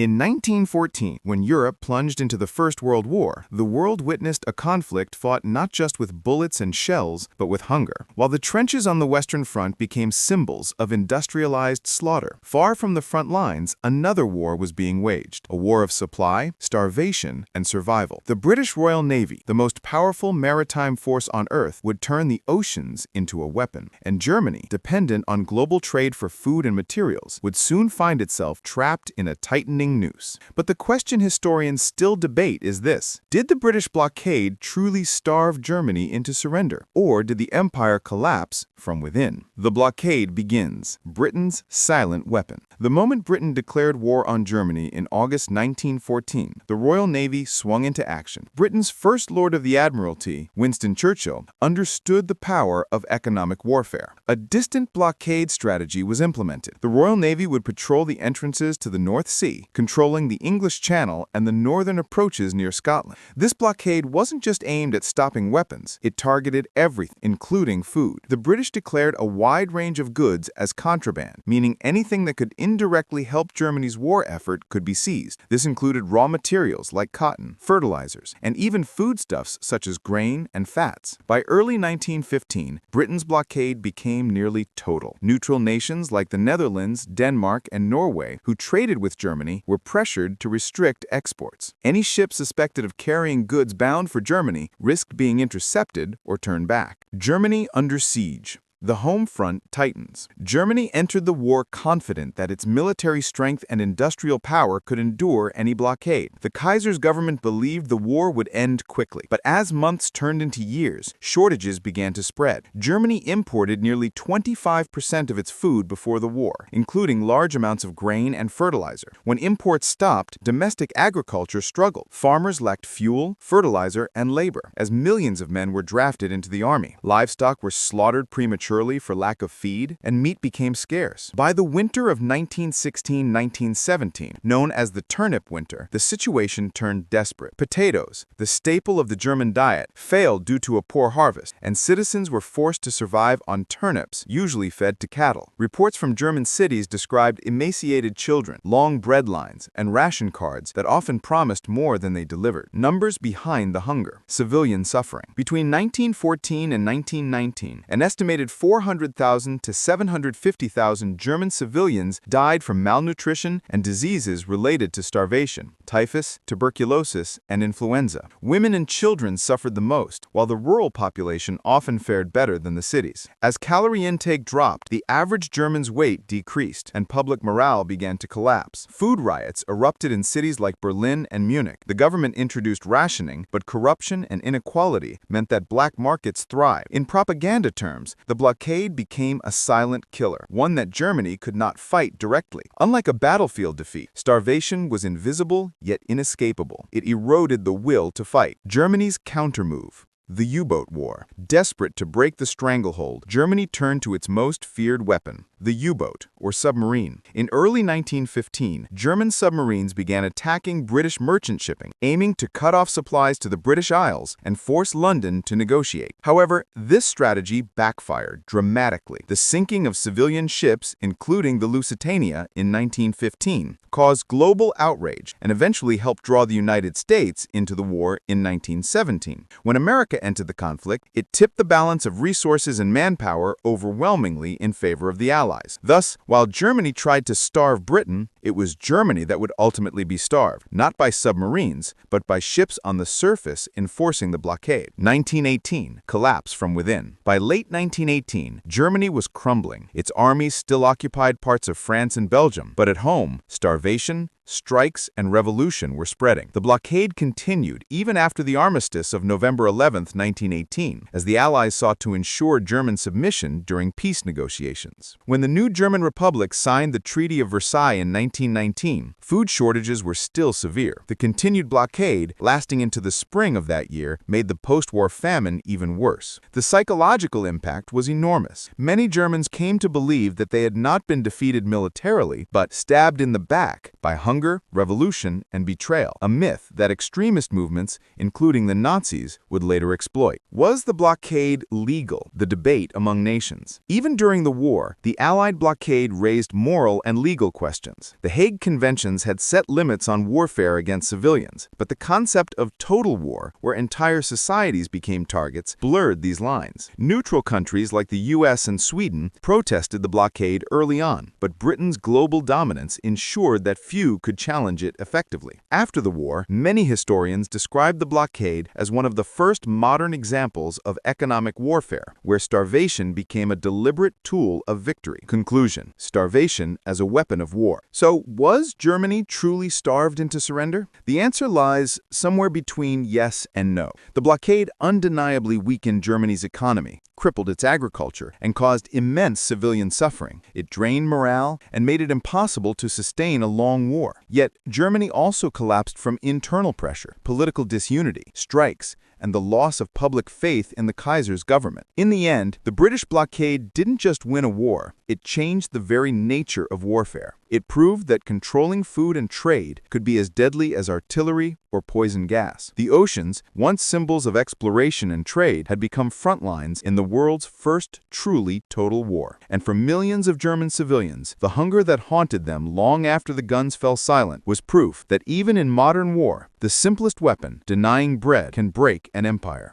In 1914, when Europe plunged into the First World War, the world witnessed a conflict fought not just with bullets and shells, but with hunger. While the trenches on the Western Front became symbols of industrialized slaughter, far from the front lines, another war was being waged, a war of supply, starvation, and survival. The British Royal Navy, the most powerful maritime force on Earth, would turn the oceans into a weapon, and Germany, dependent on global trade for food and materials, would soon find itself trapped in a tightening noose. But the question historians still debate is this: did the British blockade truly starve Germany into surrender, or did the empire collapse from within? The blockade begins, Britain's silent weapon. The moment Britain declared war on Germany in August 1914, the Royal Navy swung into action. Britain's First Lord of the Admiralty, Winston Churchill, understood the power of economic warfare. A distant blockade strategy was implemented. The Royal Navy would patrol the entrances to the North Sea, controlling the English Channel and the northern approaches near Scotland. This blockade wasn't just aimed at stopping weapons, it targeted everything, including food. The British declared a wide range of goods as contraband, meaning anything that could indirectly help Germany's war effort could be seized. This included raw materials like cotton, fertilizers, and even foodstuffs such as grain and fats. By early 1915, Britain's blockade became nearly total. Neutral nations like the Netherlands, Denmark, and Norway, who traded with Germany, were pressured to restrict exports. Any ship suspected of carrying goods bound for Germany risked being intercepted or turned back. Germany under siege. The home front tightens. Germany entered the war confident that its military strength and industrial power could endure any blockade. The Kaiser's government believed the war would end quickly. But as months turned into years, shortages began to spread. Germany imported nearly 25% of its food before the war, including large amounts of grain and fertilizer. When imports stopped, domestic agriculture struggled. Farmers lacked fuel, fertilizer, and labor, as millions of men were drafted into the army. Livestock were slaughtered prematurely for lack of feed, and meat became scarce. By the winter of 1916-1917, known as the turnip winter, the situation turned desperate. Potatoes, the staple of the German diet, failed due to a poor harvest, and citizens were forced to survive on turnips, usually fed to cattle. Reports from German cities described emaciated children, long bread lines, and ration cards that often promised more than they delivered. Numbers behind the hunger. Civilian suffering. Between 1914 and 1919, an estimated 400,000 to 750,000 German civilians died from malnutrition and diseases related to starvation, typhus, tuberculosis, and influenza. Women and children suffered the most, while the rural population often fared better than the cities. As calorie intake dropped, the average German's weight decreased, and public morale began to collapse. Food riots erupted in cities like Berlin and Munich. The government introduced rationing, but corruption and inequality meant that black markets thrived. In propaganda terms, the blockade became a silent killer, one that Germany could not fight directly. Unlike a battlefield defeat, starvation was invisible yet inescapable. It eroded the will to fight. Germany's countermove. The U-boat war. Desperate to break the stranglehold, Germany turned to its most feared weapon, the U-boat, or submarine. In early 1915, German submarines began attacking British merchant shipping, aiming to cut off supplies to the British Isles and force London to negotiate. However, this strategy backfired dramatically. The sinking of civilian ships, including the Lusitania in 1915, caused global outrage and eventually helped draw the United States into the war in 1917. When America entered the conflict, it tipped the balance of resources and manpower overwhelmingly in favor of the Allies. Thus, while Germany tried to starve Britain, it was Germany that would ultimately be starved, not by submarines, but by ships on the surface enforcing the blockade. 1918, collapse from within. By late 1918, Germany was crumbling. Its armies still occupied parts of France and Belgium, but at home, starvation, strikes, and revolution were spreading. The blockade continued even after the armistice of November 11, 1918, as the Allies sought to ensure German submission during peace negotiations. When the new German Republic signed the Treaty of Versailles in 1919, food shortages were still severe. The continued blockade, lasting into the spring of that year, made the post-war famine even worse. The psychological impact was enormous. Many Germans came to believe that they had not been defeated militarily, but stabbed in the back by hunger, revolution, and betrayal, a myth that extremist movements, including the Nazis, would later exploit. Was the blockade legal? The debate among nations. Even during the war, the Allied blockade raised moral and legal questions. The Hague Conventions had set limits on warfare against civilians, but the concept of total war, where entire societies became targets, blurred these lines. Neutral countries like the US and Sweden protested the blockade early on, but Britain's global dominance ensured that few could challenge it effectively. After the war, many historians described the blockade as one of the first modern examples of economic warfare, where starvation became a deliberate tool of victory. Conclusion: starvation as a weapon of war. So, was Germany truly starved into surrender? The answer lies somewhere between yes and no. The blockade undeniably weakened Germany's economy, crippled its agriculture, and caused immense civilian suffering. It drained morale and made it impossible to sustain a long war. Yet, Germany also collapsed from internal pressure, political disunity, strikes, and the loss of public faith in the Kaiser's government. In the end, the British blockade didn't just win a war, it changed the very nature of warfare. It proved that controlling food and trade could be as deadly as artillery or poison gas. The oceans, once symbols of exploration and trade, had become front lines in the world's first truly total war. And for millions of German civilians, the hunger that haunted them long after the guns fell silent was proof that even in modern war, the simplest weapon, denying bread, can break an empire.